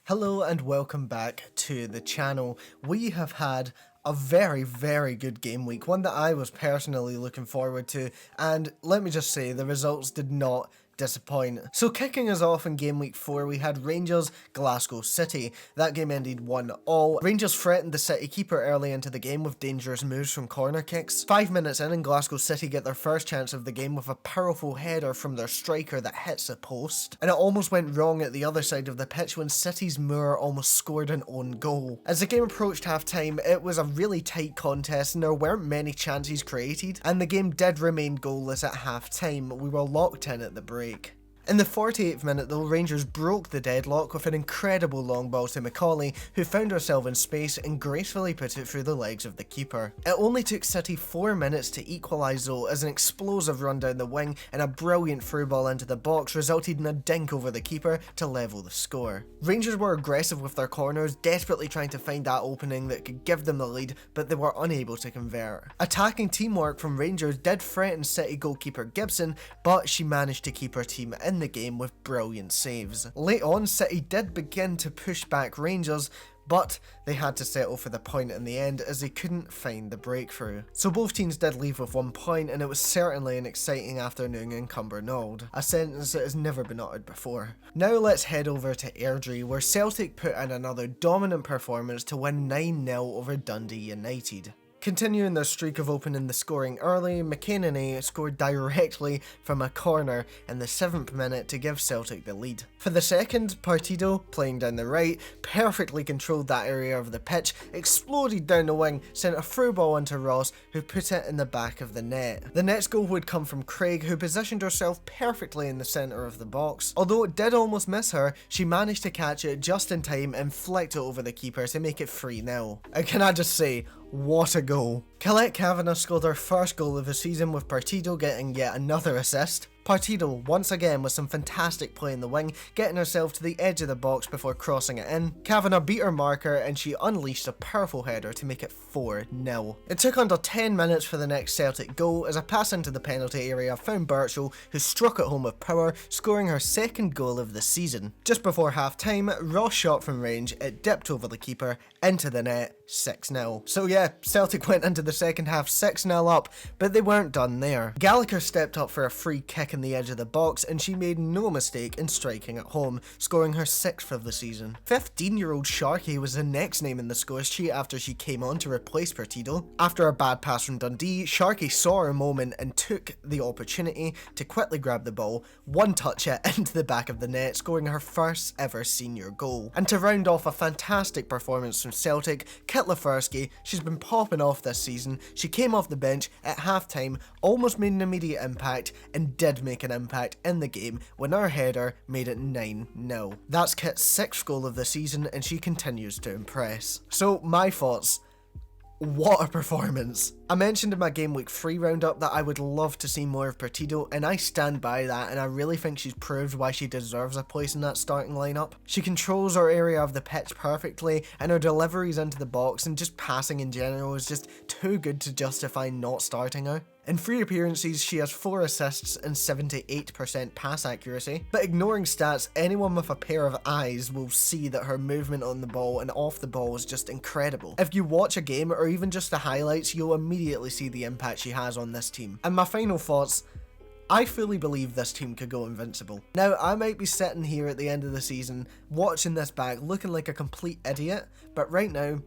Hello and welcome back to the channel. We have had a very good game week, one that I was personally looking forward to, and let me just say the results did not disappoint. So kicking us off in game week 4 we had Rangers Glasgow City. That game ended 1-1. Rangers threatened the City keeper early into the game with dangerous moves from corner kicks. 5 minutes in and Glasgow City get their first chance of the game with a powerful header from their striker that hits a post. And it almost went wrong at the other side of the pitch when City's Moore almost scored an own goal. As the game approached half time, it was a really tight contest and there weren't many chances created, and the game did remain goalless at half time. We were locked in at the break. In the 48th minute though, Rangers broke the deadlock with an incredible long ball to Macaulay, who found herself in space and gracefully put it through the legs of the keeper. It only took City 4 minutes to equalise though, as an explosive run down the wing and a brilliant through ball into the box resulted in a dink over the keeper to level the score. Rangers were aggressive with their corners, desperately trying to find that opening that could give them the lead, but they were unable to convert. Attacking teamwork from Rangers did threaten City goalkeeper Gibson, but she managed to keep her team in the game with brilliant saves. Late on, City did begin to push back Rangers, but they had to settle for the point in the end as they couldn't find the breakthrough. So both teams did leave with 1 point, and it was certainly an exciting afternoon in Cumbernauld, a sentence that has never been uttered before. Now let's head over to Airdrie, where Celtic put in another dominant performance to win 9-0 over Dundee United. Continuing their streak of opening the scoring early, McKenna scored directly from a corner in the 7th minute to give Celtic the lead. For the second, Partido, playing down the right, perfectly controlled that area of the pitch, exploded down the wing, sent a through ball into Ross, who put it in the back of the net. The next goal would come from Craig, who positioned herself perfectly in the centre of the box. Although it did almost miss her, she managed to catch it just in time and flicked it over the keeper to make it 3-0. And can I just say, what a goal. Colette Kavanagh scored her first goal of the season, with Partido getting yet another assist. Partido, once again with some fantastic play in the wing, getting herself to the edge of the box before crossing it in. Kavanagh beat her marker and she unleashed a powerful header to make it 4-0. It took under 10 minutes for the next Celtic goal as a pass into the penalty area found Birchall, who struck it home with power, scoring her second goal of the season. Just before half time, Ross shot from range, it dipped over the keeper, into the net, 6-0. So yeah, Celtic went into the second half 6-0 up, but they weren't done there. Gallagher stepped up for a free kick in the edge of the box and she made no mistake in striking at home, scoring her 6th of the season. 15-year-old Sharkey was the next name in the score sheet after she came on to replace Partido. After a bad pass from Dundee, Sharkey saw her moment and took the opportunity to quickly grab the ball, one-touch it into the back of the net, scoring her first ever senior goal. And to round off a fantastic performance from Celtic, Kit Lafersky, she's been popping off this season. She came off the bench at half-time, almost made an immediate impact, and did make an impact in the game when her header made it 9-0. That's Kit's 6th goal of the season and she continues to impress. So my thoughts. What a performance. I mentioned in my Game Week 3 roundup that I would love to see more of Partido, and I stand by that, and I really think she's proved why she deserves a place in that starting lineup. She controls her area of the pitch perfectly, and her deliveries into the box and just passing in general is just too good to justify not starting her. In 3 appearances, she has 4 assists and 78% pass accuracy. But ignoring stats, anyone with a pair of eyes will see that her movement on the ball and off the ball is just incredible. If you watch a game or even just the highlights, you'll immediately see the impact she has on this team. And my final thoughts, I fully believe this team could go invincible. Now, I might be sitting here at the end of the season, watching this back, looking like a complete idiot, but right now,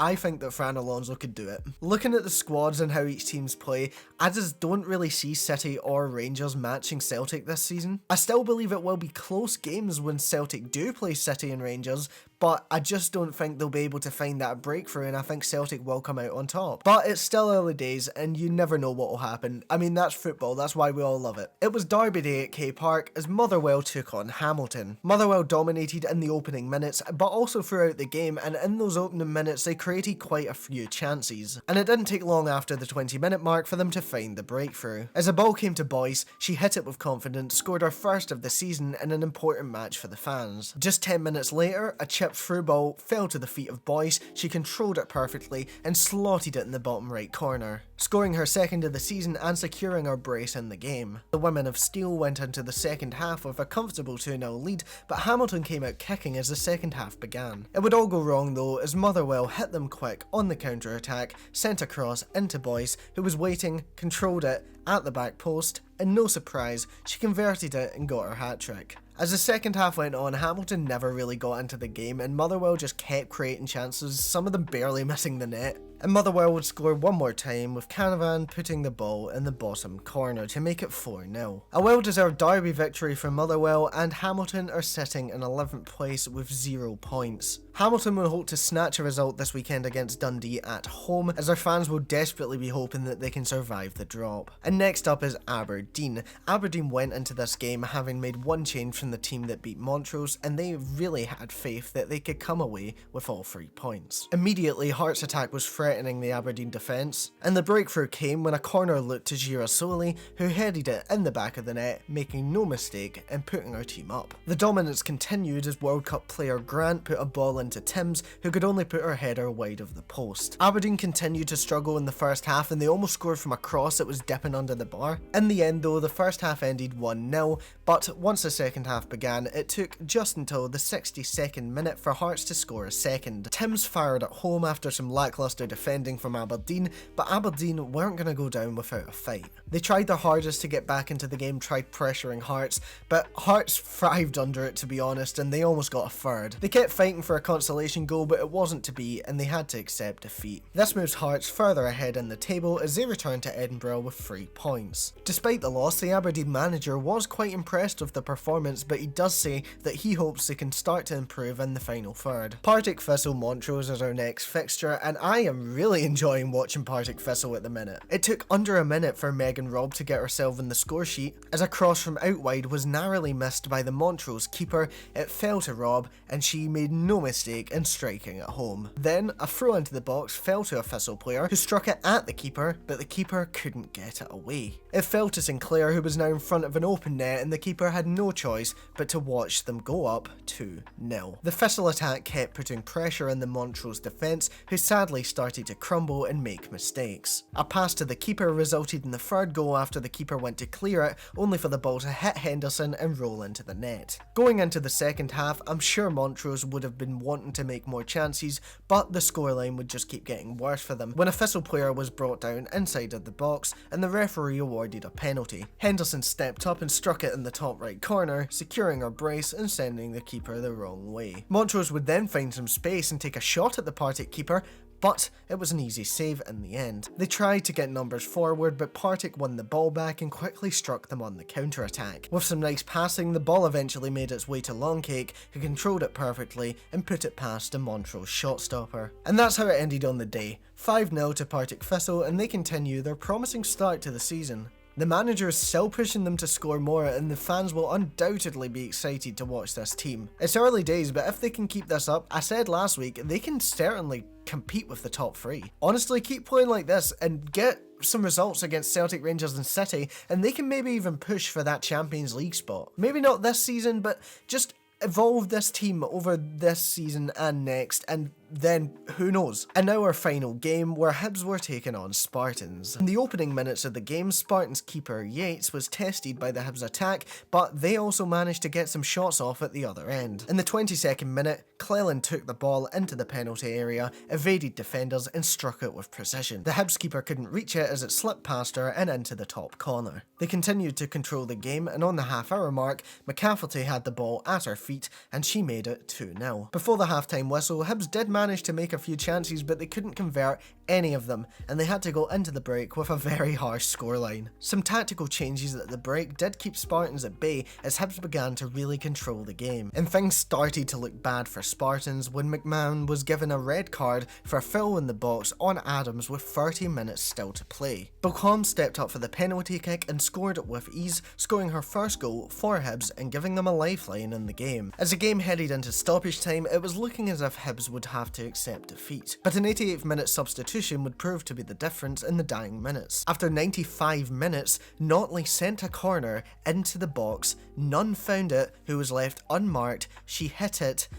I think that Fran Alonso could do it. Looking at the squads and how each team's play, I just don't really see City or Rangers matching Celtic this season. I still believe it will be close games when Celtic do play City and Rangers, but I just don't think they'll be able to find that breakthrough, and I think Celtic will come out on top. But it's still early days and you never know what will happen. I mean, that's football, that's why we all love it. It was Derby Day at K Park as Motherwell took on Hamilton. Motherwell dominated in the opening minutes, but also throughout the game, and in those opening minutes they created quite a few chances. And it didn't take long after the 20-minute mark for them to find the breakthrough. As the ball came to Boyce, she hit it with confidence, scored her first of the season in an important match for the fans. Just 10 minutes later, a chip tipped through ball fell to the feet of Boyce, she controlled it perfectly and slotted it in the bottom right corner, scoring her second of the season and securing her brace in the game. The women of Steel went into the second half with a comfortable 2-0 lead, but Hamilton came out kicking as the second half began. It would all go wrong though, as Motherwell hit them quick on the counter-attack, sent a cross into Boyce, who was waiting, controlled it at the back post, and no surprise, she converted it and got her hat-trick. As the second half went on, Hamilton never really got into the game and Motherwell just kept creating chances, some of them barely missing the net. And Motherwell would score one more time, with Canavan putting the ball in the bottom corner to make it 4-0. A well-deserved derby victory for Motherwell, and Hamilton are sitting in 11th place with 0 points. Hamilton will hope to snatch a result this weekend against Dundee at home, as their fans will desperately be hoping that they can survive the drop. And next up is Aberdeen. Aberdeen went into this game having made one change from the team that beat Montrose, and they really had faith that they could come away with all 3 points. Immediately, Hart's attack was threatening the Aberdeen defence, and the breakthrough came when a corner looked to Girasoli, who headed it in the back of the net, making no mistake and putting our team up. The dominance continued as World Cup player Grant put a ball into Timms, who could only put her header wide of the post. Aberdeen continued to struggle in the first half, and they almost scored from a cross that was dipping under the bar. In the end though, the first half ended 1-0, but once the second half began, it took just until the 62nd minute for Hearts to score a second. Timms fired at home after some lacklustre defending from Aberdeen, but Aberdeen weren't going to go down without a fight. They tried their hardest to get back into the game, tried pressuring Hearts, but Hearts thrived under it, to be honest, and they almost got a third. They kept fighting for a consolation goal, but it wasn't to be, and they had to accept defeat. This moves Hearts further ahead in the table as they return to Edinburgh with 3 points. Despite the loss, the Aberdeen manager was quite impressed with the performance, but he does say that he hopes they can start to improve in the final third. Partick Thistle Montrose is our next fixture, and I am really enjoying watching Partick Thistle at the minute. It took under a minute for Megan Robb to get herself in the score sheet, as a cross from out wide was narrowly missed by the Montrose keeper. It fell to Robb, and she made no mistake in striking at home. Then a throw into the box fell to a Thistle player, who struck it at the keeper, but the keeper couldn't get it away. It fell to Sinclair, who was now in front of an open net, and the keeper had no choice but to watch them go up 2-0. The Thistle attack kept putting pressure on the Montrose defence, who sadly started to crumble and make mistakes. A pass to the keeper resulted in the third goal after the keeper went to clear it, only for the ball to hit Henderson and roll into the net. Going into the second half, I'm sure Montrose would have been wanting to make more chances, but the scoreline would just keep getting worse for them when a Thistle player was brought down inside of the box and the referee awarded a penalty. Henderson stepped up and struck it in the top right corner, securing her brace and sending the keeper the wrong way. Montrose would then find some space and take a shot at the Partick keeper, but it was an easy save in the end. They tried to get numbers forward, but Partick won the ball back and quickly struck them on the counter-attack. With some nice passing, the ball eventually made its way to Longcake, who controlled it perfectly and put it past a Montrose shot stopper. And that's how it ended on the day. 5-0 to Partick Thistle, and they continue their promising start to the season. The manager is still pushing them to score more, and the fans will undoubtedly be excited to watch this team. It's early days, but if they can keep this up, I said last week, they can certainly compete with the top 3. Honestly, keep playing like this and get some results against Celtic, Rangers and City, and they can maybe even push for that Champions League spot. Maybe not this season, but just evolve this team over this season and next, and then who knows. And now our final game, where Hibs were taking on Spartans. In the opening minutes of the game, Spartans keeper Yates was tested by the Hibs attack, but they also managed to get some shots off at the other end. In the 22nd minute, Cleland took the ball into the penalty area, evaded defenders and struck it with precision. The Hibs keeper couldn't reach it as it slipped past her and into the top corner. They continued to control the game, and on the half-hour mark, McCafferty had the ball at her feet and she made it 2-0. Before the half-time whistle, Hibs did manage to make a few chances, but they couldn't convert any of them, and they had to go into the break with a very harsh scoreline. Some tactical changes at the break did keep Spartans at bay as Hibs began to really control the game, and things started to look bad for Spartans when McMahon was given a red card for a foul in the box on Adams with 30 minutes still to play. Bilcom stepped up for the penalty kick and scored it with ease, scoring her first goal for Hibs and giving them a lifeline in the game. As the game headed into stoppage time, it was looking as if Hibs would have to accept defeat, but an 88th minute substitution would prove to be the difference in the dying minutes. After 95 minutes, Notley sent a corner into the box, none found it, who was left unmarked, she hit it,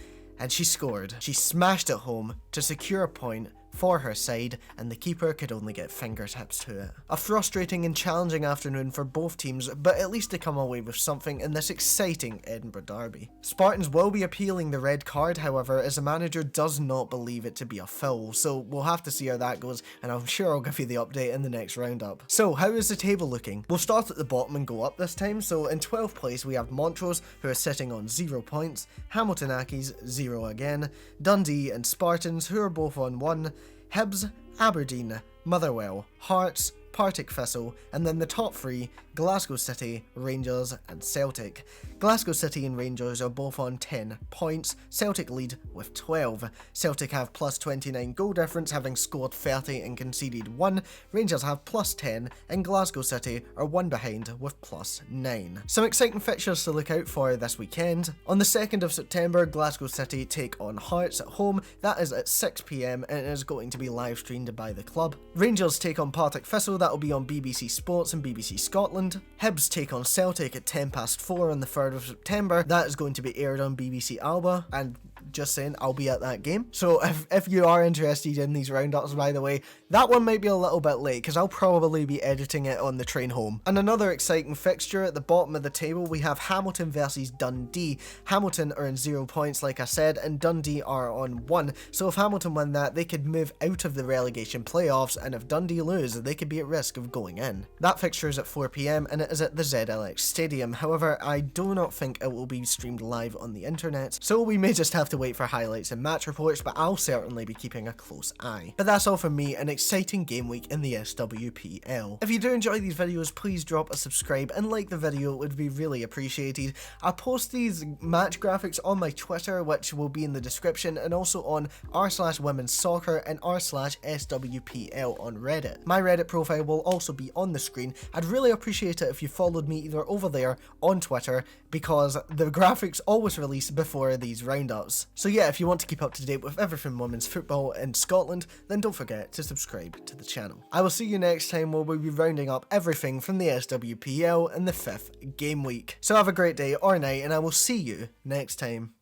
and she scored. She smashed it home to secure a point for her side, and the keeper could only get fingertips to it. A frustrating and challenging afternoon for both teams, but at least they come away with something in this exciting Edinburgh derby. Spartans will be appealing the red card, however, as the manager does not believe it to be a foul, so we'll have to see how that goes, and I'm sure I'll give you the update in the next roundup. So how is the table looking? We'll start at the bottom and go up this time. So in 12th place we have Montrose, who are sitting on 0 points, Hamilton Accies 0 again, Dundee and Spartans, who are both on 1, Hibs, Aberdeen, Motherwell, Hearts, Partick, Thistle, and then the top 3, Glasgow City, Rangers and Celtic. Glasgow City and Rangers are both on 10 points, Celtic lead with 12. Celtic have plus 29 goal difference, having scored 30 and conceded 1, Rangers have plus 10, and Glasgow City are 1 behind with plus 9. Some exciting fixtures to look out for this weekend. On the 2nd of September, Glasgow City take on Hearts at home, that is at 6 PM and it is going to be live streamed by the club. Rangers take on Partick Thistle, that will be on BBC Sports and BBC Scotland. Hibs take on Celtic at 4:10 on the 3rd of September. That is going to be aired on BBC Alba, and just saying, I'll be at that game. So if you are interested in these roundups, by the way, that one might be a little bit late because I'll probably be editing it on the train home. And another exciting fixture at the bottom of the table, we have Hamilton versus Dundee. Hamilton are in 0 points, like I said, and Dundee are on 1. So if Hamilton win that, they could move out of the relegation playoffs, and if Dundee lose, they could be at risk of going in. That fixture is at 4 PM and it is at the ZLX Stadium. However, I do not think it will be streamed live on the internet, so we may just have to wait for highlights and match reports, but I'll certainly be keeping a close eye. But that's all from me, an exciting game week in the SWPL. If you do enjoy these videos, please drop a subscribe and like the video, it would be really appreciated. I post these match graphics on my Twitter, which will be in the description, and also on r/women's soccer and r/SWPL on Reddit. My Reddit profile will also be on the screen. I'd really appreciate it if you followed me either over there on Twitter, because the graphics always release before these roundups. So yeah, if you want to keep up to date with everything women's football in Scotland, then don't forget to subscribe to the channel. I will see you next time, where we'll be rounding up everything from the SWPL in the 5th game week. So have a great day or night, and I will see you next time.